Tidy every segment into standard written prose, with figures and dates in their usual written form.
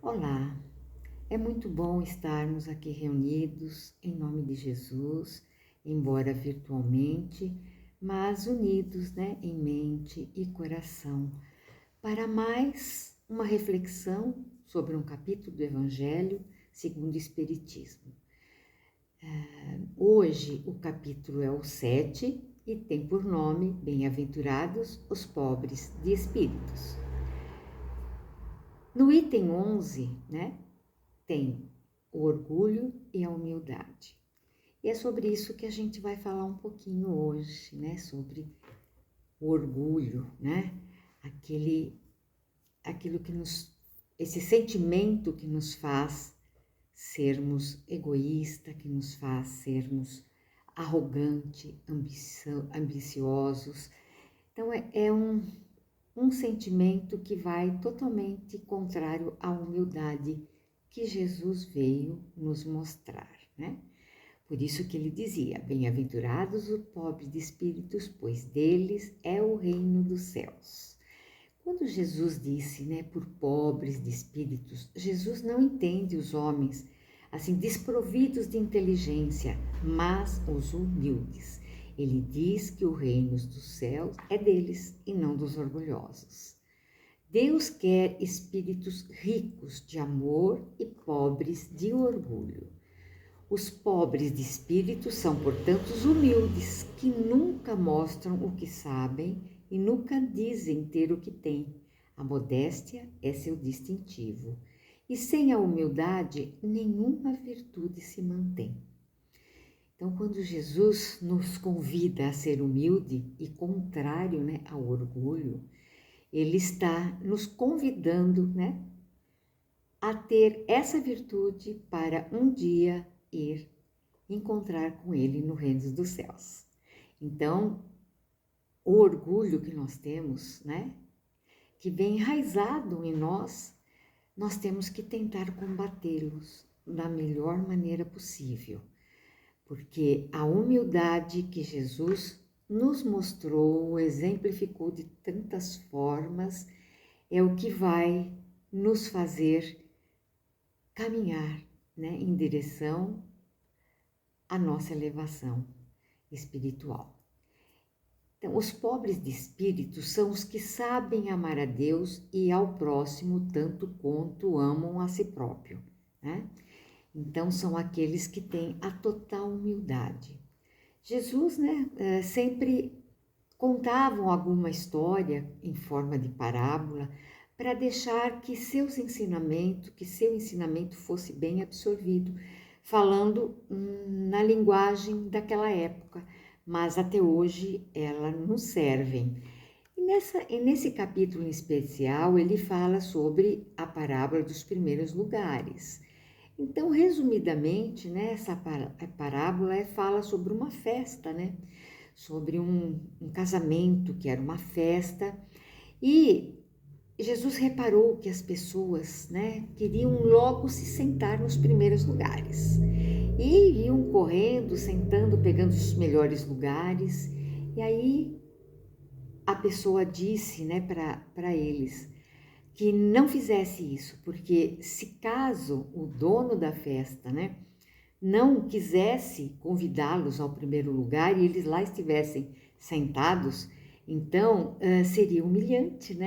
Olá, é muito bom estarmos aqui reunidos em nome de Jesus, embora virtualmente, mas unidos, em mente e coração, para mais uma reflexão sobre um capítulo do Evangelho segundo o Espiritismo. Hoje o capítulo é o 7 e tem por nome Bem-aventurados os pobres de espíritos. No item 11, tem o orgulho e a humildade. E é sobre isso que a gente vai falar um pouquinho hoje, sobre o orgulho, aquilo que esse sentimento que nos faz sermos egoístas, que nos faz sermos arrogantes, ambiciosos. Então é um sentimento que vai totalmente contrário à humildade que Jesus veio nos mostrar, Por isso que ele dizia, bem-aventurados os pobres de espíritos, pois deles é o reino dos céus. Quando Jesus disse, por pobres de espíritos, Jesus não entende os homens, assim, desprovidos de inteligência, mas os humildes. Ele diz que o reino dos céus é deles e não dos orgulhosos. Deus quer espíritos ricos de amor e pobres de orgulho. Os pobres de espírito são, portanto, os humildes, que nunca mostram o que sabem e nunca dizem ter o que têm. A modéstia é seu distintivo. E sem a humildade, nenhuma virtude se mantém. Então, quando Jesus nos convida a ser humilde e contrário, ao orgulho, ele está nos convidando, a ter essa virtude para um dia ir encontrar com ele no reino dos céus. Então, o orgulho que nós temos, que vem enraizado em nós temos que tentar combatê-los da melhor maneira possível, porque a humildade que Jesus nos mostrou, exemplificou de tantas formas, é o que vai nos fazer caminhar, em direção à nossa elevação espiritual. Então, os pobres de espírito são os que sabem amar a Deus e ao próximo tanto quanto amam a si próprio, Então, são aqueles que têm a total humildade. Jesus, sempre contavam alguma história em forma de parábola para deixar que seu ensinamento fosse bem absorvido, falando na linguagem daquela época, mas até hoje elas nos servem. E nesse capítulo em especial, ele fala sobre a parábola dos primeiros lugares. Então, resumidamente, essa parábola fala sobre uma festa, sobre um casamento que era uma festa, e Jesus reparou que as pessoas, queriam logo se sentar nos primeiros lugares. E iam correndo, sentando, pegando os melhores lugares. E aí a pessoa disse, para eles que não fizesse isso, porque se caso o dono da festa, não quisesse convidá-los ao primeiro lugar e eles lá estivessem sentados, então seria humilhante,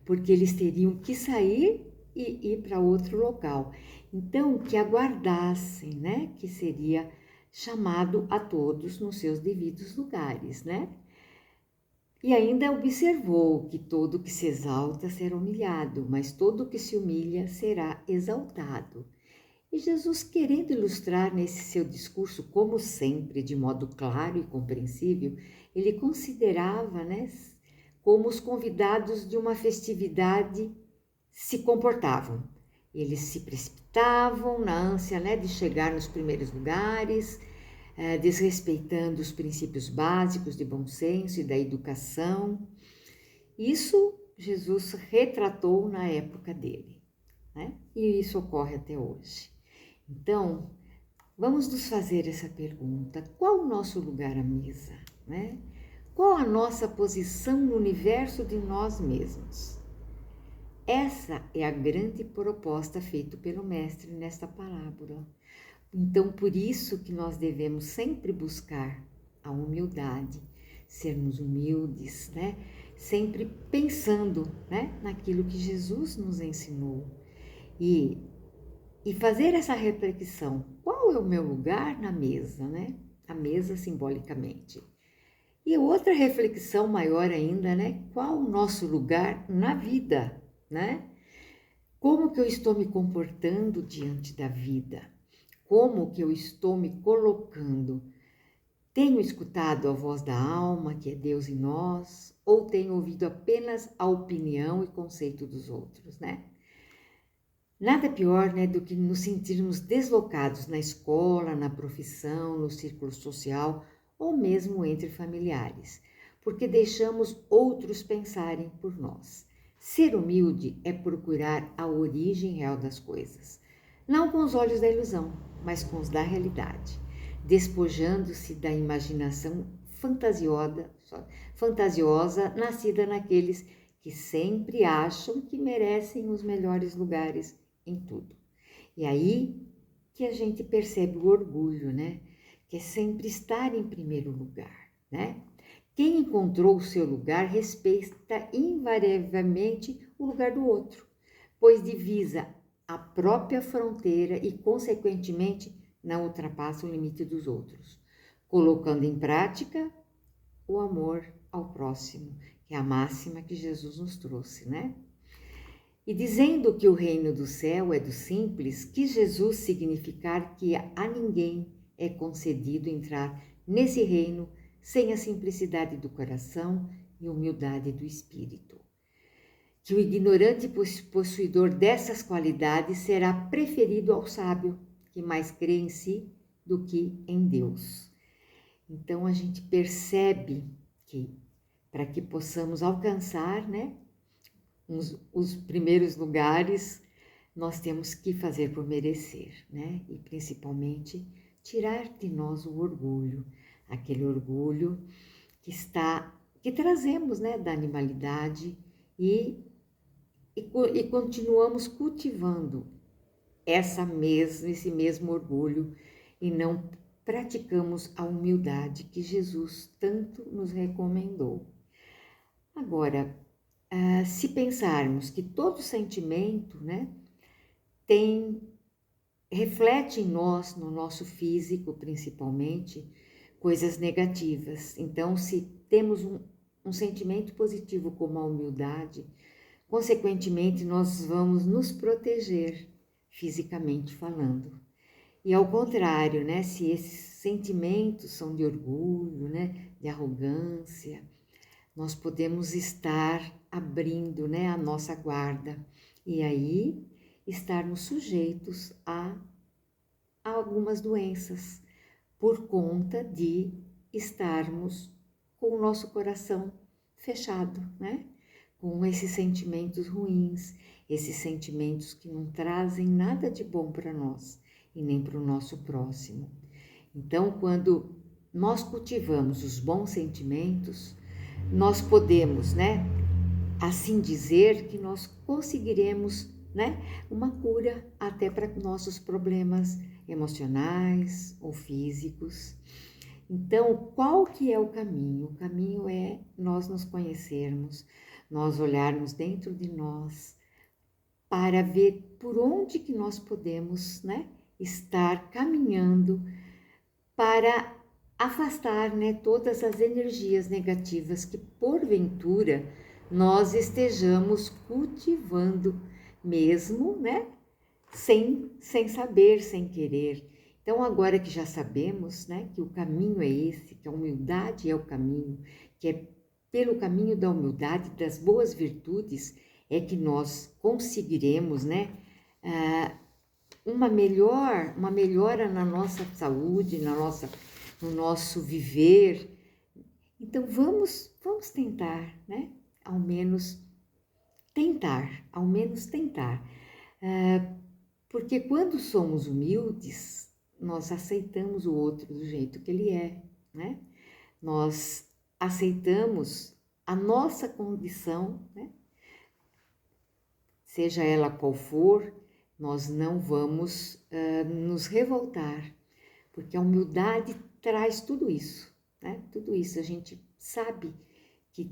Porque eles teriam que sair e ir para outro local. Então, que aguardassem, que seria chamado a todos nos seus devidos lugares, E ainda observou que todo que se exalta será humilhado, mas todo que se humilha será exaltado. E Jesus, querendo ilustrar nesse seu discurso, como sempre, de modo claro e compreensível, ele considerava, como os convidados de uma festividade se comportavam. Eles se precipitavam na ânsia, de chegar nos primeiros lugares, desrespeitando os princípios básicos de bom senso e da educação. Isso Jesus retratou na época dele, E isso ocorre até hoje. Então, vamos nos fazer essa pergunta: qual o nosso lugar à mesa, Qual a nossa posição no universo de nós mesmos? essa é a grande proposta feita pelo Mestre nesta parábola. Então, por isso que nós devemos sempre buscar a humildade, sermos humildes, né? Sempre pensando, né, naquilo que Jesus nos ensinou e fazer essa reflexão. Qual é o meu lugar na mesa, né? A mesa simbolicamente. E outra reflexão maior ainda, né? Qual o nosso lugar na vida, né? Como que eu estou me comportando diante da vida? Como que eu estou me colocando? Tenho escutado a voz da alma, que é Deus em nós, ou tenho ouvido apenas a opinião e conceito dos outros, né? Nada pior, né, do que nos sentirmos deslocados na escola, na profissão, no círculo social ou mesmo entre familiares, porque deixamos outros pensarem por nós. Ser humilde é procurar a origem real das coisas, não com os olhos da ilusão, mas com os da realidade, despojando-se da imaginação fantasiosa nascida naqueles que sempre acham que merecem os melhores lugares em tudo. E aí que a gente percebe o orgulho, né? Que é sempre estar em primeiro lugar, né? Quem encontrou o seu lugar respeita invariavelmente o lugar do outro, pois divisa a própria fronteira e, consequentemente, não ultrapassa o limite dos outros, colocando em prática o amor ao próximo, que é a máxima que Jesus nos trouxe, né? E dizendo que o reino do céu é do simples, quis Jesus significar que a ninguém é concedido entrar nesse reino sem a simplicidade do coração e humildade do espírito. Que o ignorante possuidor dessas qualidades será preferido ao sábio, que mais crê em si do que em Deus. Então a gente percebe que para que possamos alcançar, né, os primeiros lugares, nós temos que fazer por merecer, né? E principalmente tirar de nós o orgulho, aquele orgulho que trazemos, né, da animalidade e continuamos cultivando esse mesmo orgulho e não praticamos a humildade que Jesus tanto nos recomendou. Agora, se pensarmos que todo sentimento, né, reflete em nós, no nosso físico principalmente, coisas negativas. Então, se temos um sentimento positivo como a humildade, consequentemente, nós vamos nos proteger fisicamente falando. E ao contrário, né, se esses sentimentos são de orgulho, né, de arrogância, nós podemos estar abrindo, né, a nossa guarda e aí estarmos sujeitos a algumas doenças por conta de estarmos com o nosso coração fechado, né? Com esses sentimentos ruins, esses sentimentos que não trazem nada de bom para nós e nem para o nosso próximo. Então, quando nós cultivamos os bons sentimentos, nós podemos, né, assim dizer que nós conseguiremos, né, uma cura até para nossos problemas emocionais ou físicos. Então, qual que é o caminho? O caminho é nós nos conhecermos, nós olharmos dentro de nós para ver por onde que nós podemos, né, estar caminhando para afastar, né, todas as energias negativas que porventura nós estejamos cultivando mesmo, né, sem saber, sem querer. Então, agora que já sabemos, né, que o caminho é esse, que a humildade é o caminho, que é pelo caminho da humildade, das boas virtudes, é que nós conseguiremos, né, uma melhora na nossa saúde, no nosso viver. Então, vamos tentar, né, ao menos tentar. Porque quando somos humildes, nós aceitamos o outro do jeito que ele é, né? Nós aceitamos a nossa condição, né? seja ela qual for, nós não vamos nos revoltar, porque a humildade traz tudo isso, né? Tudo isso a gente sabe que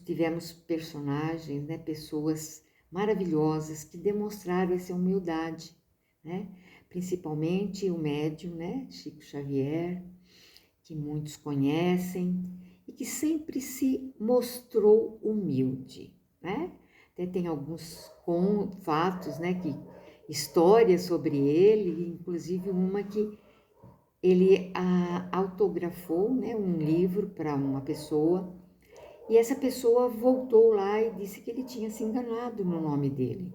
tivemos personagens, né? Pessoas maravilhosas que demonstraram essa humildade, né? Principalmente o médium, né? Chico Xavier, que muitos conhecem e que sempre se mostrou humilde, né? Até tem alguns fatos, né? Histórias sobre ele, inclusive uma que ele autografou, né? Um livro para uma pessoa. E essa pessoa voltou lá e disse que ele tinha se enganado no nome dele,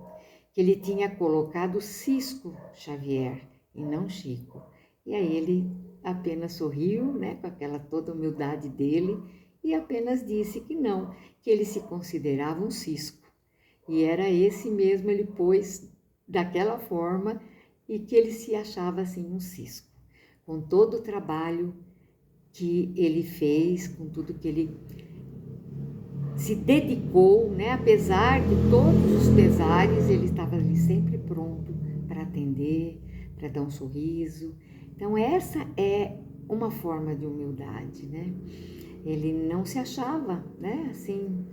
que ele tinha colocado Cisco Xavier e não Chico. E aí ele apenas sorriu, né, com aquela toda humildade dele e apenas disse que não, que ele se considerava um Cisco. E era esse mesmo, ele pôs daquela forma e que ele se achava assim um Cisco. Com todo o trabalho que ele fez, com tudo que ele se dedicou, né? Apesar de todos os pesares, ele estava ali sempre pronto para atender, para dar um sorriso. Então essa é uma forma de humildade, né? Ele não se achava, né? Assim,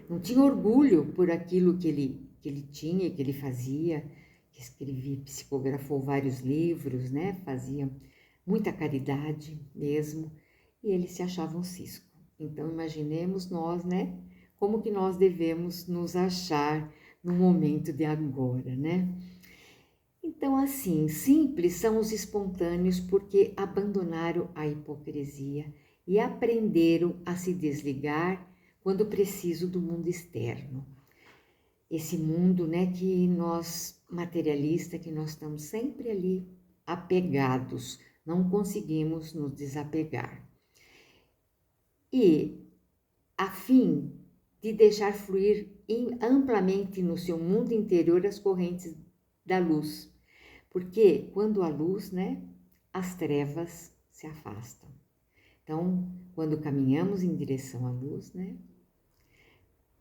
não tinha orgulho por aquilo que ele tinha, que ele fazia, que escrevia, psicografou vários livros, né? Fazia muita caridade mesmo, e ele se achava um cisco. Então imaginemos nós, né? Como que nós devemos nos achar no momento de agora, né? Então, assim, simples são os espontâneos porque abandonaram a hipocrisia e aprenderam a se desligar quando preciso do mundo externo. Esse mundo, né, que nós, materialista, que nós estamos sempre ali apegados, não conseguimos nos desapegar. E, a fim de deixar fluir amplamente no seu mundo interior as correntes da luz. Porque quando há luz, né, as trevas se afastam. Então, quando caminhamos em direção à luz, né,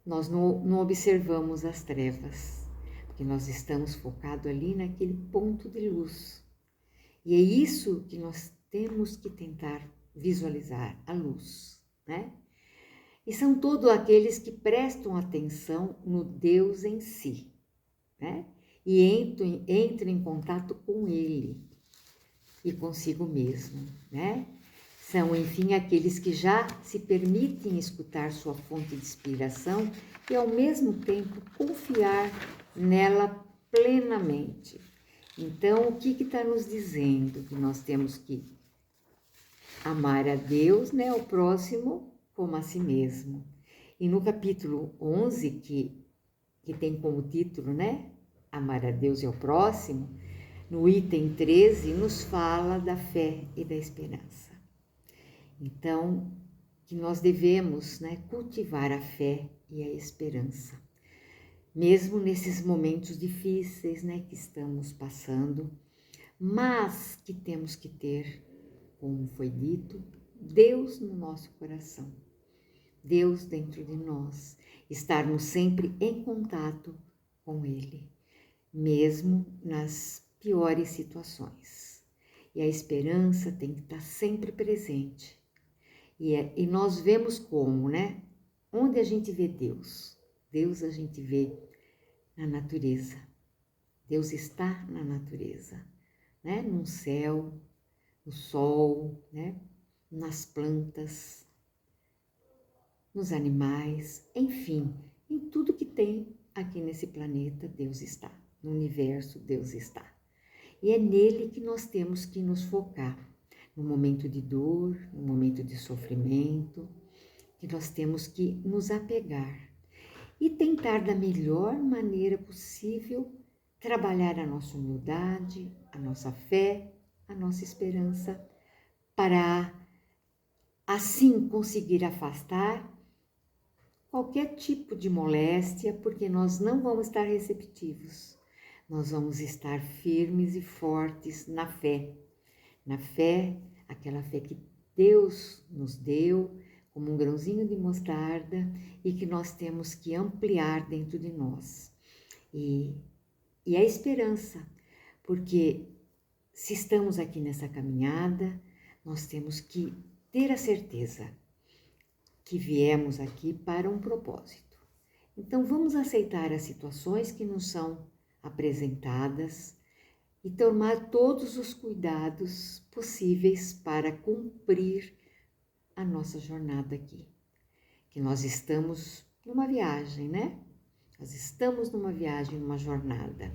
nós não observamos as trevas, porque nós estamos focados ali naquele ponto de luz. E é isso que nós temos que tentar visualizar, a luz, né? E são todos aqueles que prestam atenção no Deus em si, né? E entram em contato com Ele e consigo mesmo, né? São, enfim, aqueles que já se permitem escutar sua fonte de inspiração e, ao mesmo tempo, confiar nela plenamente. Então, o que está nos dizendo? Que nós temos que amar a Deus, né, ao próximo, como a si mesmo. E no capítulo 11, que tem como título, né, amar a Deus e ao próximo, no item 13, nos fala da fé e da esperança. Então, que nós devemos, né, cultivar a fé e a esperança, mesmo nesses momentos difíceis, né, que estamos passando, mas que temos que ter, como foi dito, Deus no nosso coração, Deus dentro de nós, estarmos sempre em contato com Ele, mesmo nas piores situações. E a esperança tem que estar sempre presente. E nós vemos como, né? Onde a gente vê Deus? Deus a gente vê na natureza. Deus está na natureza, né? No céu, no sol, né? Nas plantas, nos animais, enfim, em tudo que tem aqui nesse planeta, Deus está. No universo, Deus está. E é nele que nós temos que nos focar. No momento de dor, no momento de sofrimento, que nós temos que nos apegar e tentar da melhor maneira possível trabalhar a nossa humildade, a nossa fé, a nossa esperança, para assim conseguir afastar qualquer tipo de moléstia, porque nós não vamos estar receptivos. Nós vamos estar firmes e fortes na fé. Na fé, aquela fé que Deus nos deu como um grãozinho de mostarda e que nós temos que ampliar dentro de nós. e a esperança, porque se estamos aqui nessa caminhada, nós temos que ter a certeza que viemos aqui para um propósito. Então vamos aceitar as situações que nos são apresentadas e tomar todos os cuidados possíveis para cumprir a nossa jornada aqui. Que nós estamos numa viagem, né? Nós estamos numa viagem, numa jornada.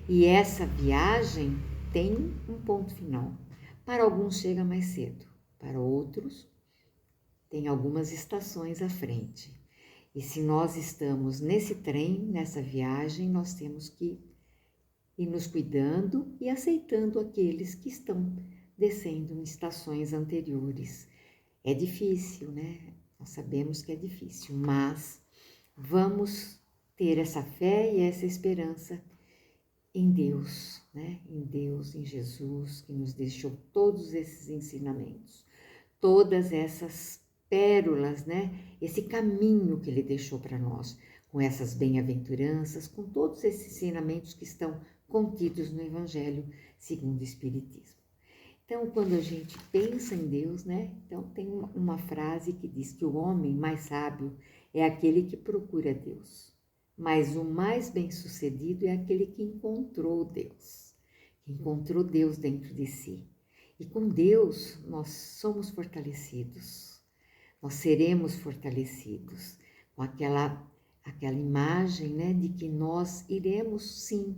E essa viagem tem um ponto final. Para alguns chega mais cedo, para outros tem algumas estações à frente. E se nós estamos nesse trem, nessa viagem, nós temos que ir nos cuidando e aceitando aqueles que estão descendo em estações anteriores. É difícil, né? Nós sabemos que é difícil, mas vamos ter essa fé e essa esperança em Deus, né? Em Deus, em Jesus, que nos deixou todos esses ensinamentos, todas essas pérolas, né? Esse caminho que Ele deixou para nós, com essas bem-aventuranças, com todos esses ensinamentos que estão contidos no Evangelho segundo o Espiritismo. Então, quando a gente pensa em Deus, né? Então, tem uma frase que diz que o homem mais sábio é aquele que procura Deus, mas o mais bem-sucedido é aquele que encontrou Deus, que encontrou Deus dentro de si. E com Deus, nós somos fortalecidos, nós seremos fortalecidos com aquela imagem, né, de que nós iremos, sim,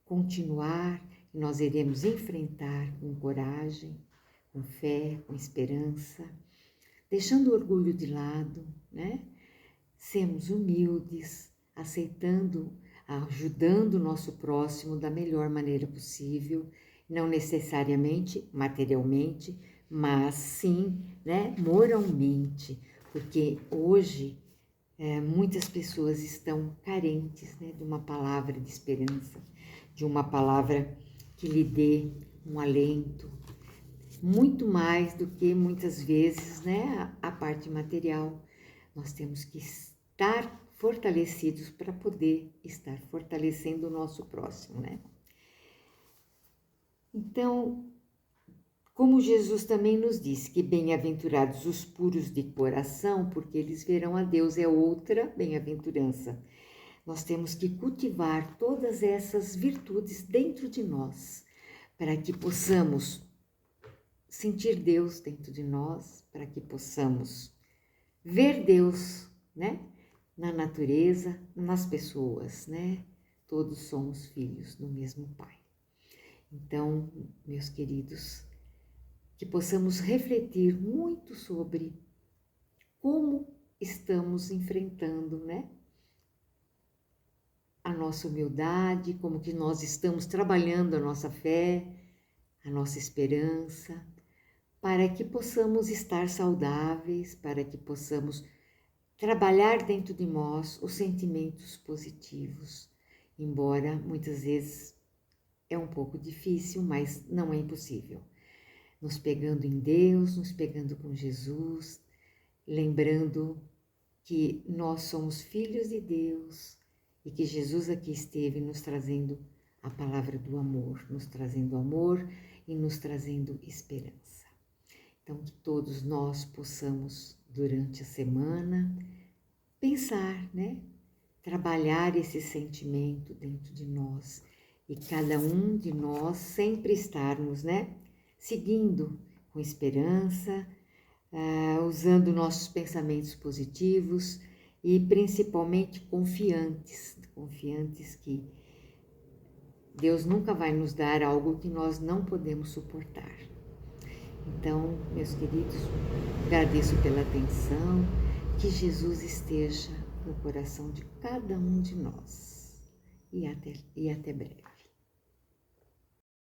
continuar, que nós iremos enfrentar com coragem, com fé, com esperança, deixando o orgulho de lado, né? Sermos humildes, aceitando, ajudando o nosso próximo da melhor maneira possível, não necessariamente materialmente, mas sim, né, moralmente, porque hoje muitas pessoas estão carentes, né, de uma palavra de esperança, de uma palavra que lhe dê um alento, muito mais do que muitas vezes, né, a parte material. Nós temos que estar fortalecidos para poder estar fortalecendo o nosso próximo, né? Então, como Jesus também nos disse que bem-aventurados os puros de coração, porque eles verão a Deus, é outra bem-aventurança. Nós temos que cultivar todas essas virtudes dentro de nós, para que possamos sentir Deus dentro de nós, para que possamos ver Deus, né? Na natureza, nas pessoas, né? Todos somos filhos do mesmo Pai. Então, meus queridos, que possamos refletir muito sobre como estamos enfrentando, né? A nossa humildade, como que nós estamos trabalhando a nossa fé, a nossa esperança, para que possamos estar saudáveis, para que possamos trabalhar dentro de nós os sentimentos positivos, embora muitas vezes é um pouco difícil, mas não é impossível. Nos pegando em Deus, nos pegando com Jesus, lembrando que nós somos filhos de Deus e que Jesus aqui esteve nos trazendo a palavra do amor, nos trazendo amor e nos trazendo esperança. Então, que todos nós possamos, durante a semana, pensar, né? Trabalhar esse sentimento dentro de nós e cada um de nós sempre estarmos, né? Seguindo com esperança, usando nossos pensamentos positivos e principalmente confiantes que Deus nunca vai nos dar algo que nós não podemos suportar. Então, meus queridos, agradeço pela atenção, que Jesus esteja no coração de cada um de nós. E até breve.